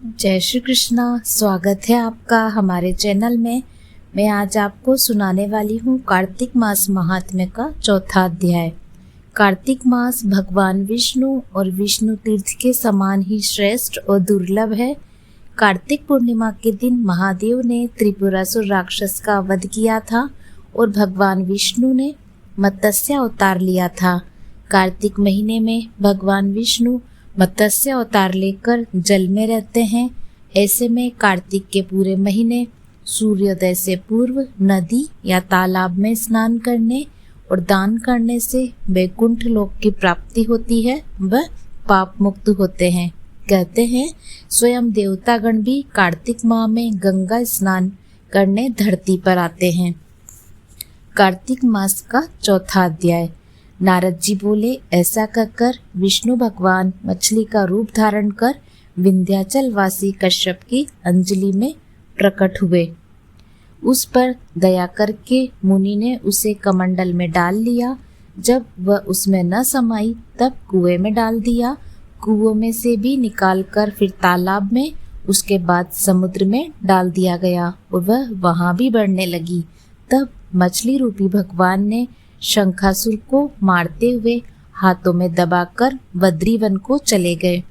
जय श्री कृष्णा। स्वागत है आपका हमारे चैनल में। मैं आज आपको सुनाने वाली हूँ कार्तिक मास महात्म्य का चौथा अध्याय। कार्तिक मास भगवान विष्णु और विष्णु तीर्थ के समान ही श्रेष्ठ और दुर्लभ है। कार्तिक पूर्णिमा के दिन महादेव ने त्रिपुरासुर राक्षस का वध किया था और भगवान विष्णु ने मत्स्य अवतार लिया था। कार्तिक महीने में भगवान विष्णु मत्स्य अवतार लेकर जल में रहते हैं। ऐसे में कार्तिक के पूरे महीने सूर्योदय से पूर्व नदी या तालाब में स्नान करने और दान करने से वैकुंठ लोक की प्राप्ति होती है, वह पाप मुक्त होते हैं। कहते हैं स्वयं देवतागण भी कार्तिक माह में गंगा स्नान करने धरती पर आते हैं। कार्तिक मास का चौथा अध्याय। नारद जी बोले, ऐसा कहकर विष्णु भगवान मछली का रूप धारण कर विंध्याचल वासी कश्यप की अंजलि में प्रकट हुए। उस पर दया करके मुनि ने उसे कमंडल में डाल लिया। जब वह उसमें न समाई तब कुएं में डाल दिया। कुओं में से भी निकालकर फिर तालाब में, उसके बाद समुद्र में डाल दिया गया और वह वहां भी बढ़ने लगी। तब मछली रूपी भगवान ने शंखासुर को मारते हुए हाथों में दबाकर बद्रीवन को चले गए।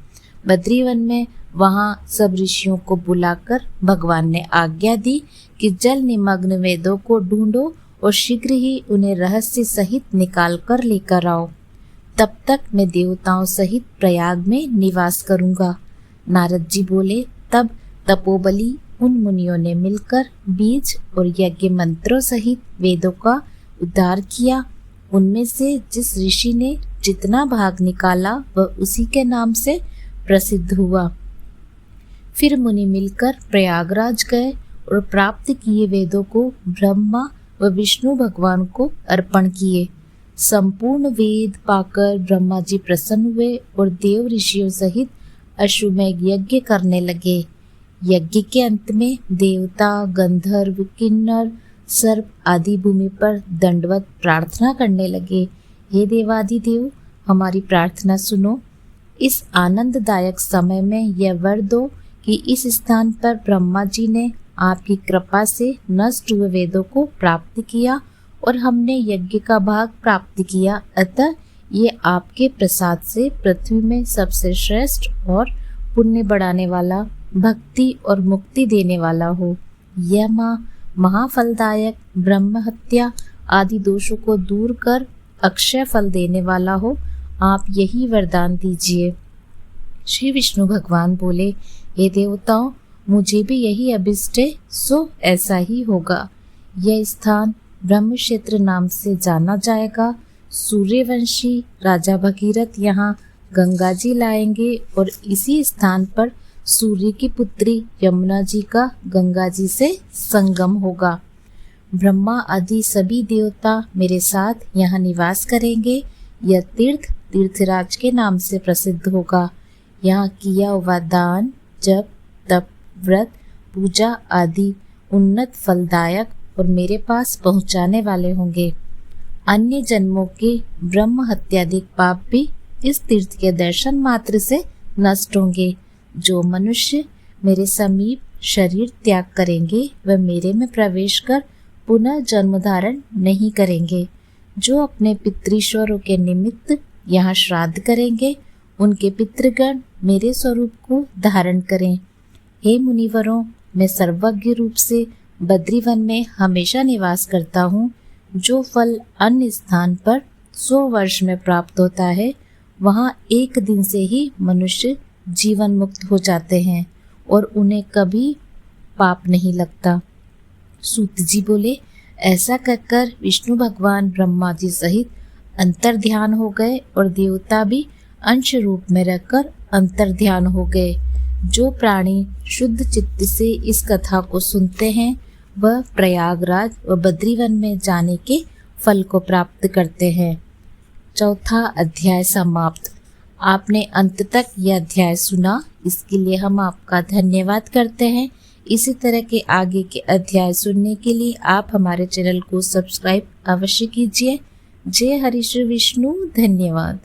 बद्रीवन में वहां सब ऋषियों को बुलाकर भगवान ने आज्ञा दी कि जल निमग्न वेदों को ढूंढो और शीघ्र ही उन्हें रहस्य सहित निकाल कर लेकर आओ। तब तक मैं देवताओं सहित प्रयाग में निवास करूंगा। नारद जी बोले, तब तपोबली उन मुनियों ने मिलकर बीज और यज्ञ मंत्रों सहित वेदों का उद्धार किया। उनमें से जिस ऋषि ने जितना भाग निकाला वह उसी के नाम से प्रसिद्ध हुआ। फिर मुनि मिलकर प्रयागराज गए और प्राप्त किए वेदों को ब्रह्मा व विष्णु भगवान को अर्पण किए। संपूर्ण वेद पाकर ब्रह्मा जी प्रसन्न हुए और देव ऋषियों सहित अश्वमेध यज्ञ करने लगे। यज्ञ के अंत में देवता, गंधर्व, किन्नर, सर्प आदि भूमि पर दंडवत प्रार्थना करने लगे। हे देवादिदेव, हमारी प्रार्थना सुनो। इस आनंददायक समय में यह वर दो कि इस स्थान पर ब्रह्मा जी ने आपकी कृपा से नष्ट हुए वेदों को प्राप्त किया और हमने यज्ञ का भाग प्राप्त किया। अतः ये आपके प्रसाद से पृथ्वी में सबसे श्रेष्ठ और पुण्य बढ़ाने वाला, भक्ति और मुक्ति देने वाला हो। यह माँ महाफलदायक, ब्रह्म हत्या आदि दोषों को दूर कर अक्षय फल देने वाला हो। आप यही वरदान दीजिए। श्री विष्णु भगवान बोले, हे देवताओं, मुझे भी यही अभिष्ट है, सो ऐसा ही होगा। यह स्थान ब्रह्म क्षेत्र नाम से जाना जाएगा। सूर्यवंशी राजा भगीरथ यहाँ गंगा जी लाएंगे और इसी स्थान पर सूर्य की पुत्री यमुना जी का गंगा जी से संगम होगा। ब्रह्मा आदि सभी देवता मेरे साथ यहाँ निवास करेंगे। यह तीर्थ तीर्थराज के नाम से प्रसिद्ध होगा। यहाँ किया हुआ दान, जप, तप, व्रत, पूजा आदि उन्नत फलदायक और मेरे पास पहुँचाने वाले होंगे। अन्य जन्मों के ब्रह्म हत्यादिक पाप भी इस तीर्थ के दर्शन मात्र से नष्ट होंगे। जो मनुष्य मेरे समीप शरीर त्याग करेंगे वह मेरे में प्रवेश कर पुनः जन्म धारण नहीं करेंगे। जो अपने पितृश्वरों के निमित्त यहाँ श्राद्ध करेंगे उनके पितृगण मेरे स्वरूप को धारण करें। हे मुनिवरों, मैं सर्वज्ञ रूप से बद्रीवन में हमेशा निवास करता हूँ। जो फल अन्य स्थान पर 100 वर्ष में प्राप्त होता है, वहाँ एक दिन से ही मनुष्य जीवन मुक्त हो जाते हैं और उन्हें कभी पाप नहीं लगता। सूत जी बोले, ऐसा कहकर विष्णु भगवान ब्रह्मा जी सहित अंतर ध्यान हो गए और देवता भी अंश रूप में रहकर अंतर ध्यान हो गए। जो प्राणी शुद्ध चित्त से इस कथा को सुनते हैं वह प्रयागराज व बद्रीवन में जाने के फल को प्राप्त करते हैं। चौथा अध्याय समाप्त। आपने अंत तक यह अध्याय सुना, इसके लिए हम आपका धन्यवाद करते हैं। इसी तरह के आगे के अध्याय सुनने के लिए आप हमारे चैनल को सब्सक्राइब अवश्य कीजिए। जय हरि श्री विष्णु। धन्यवाद।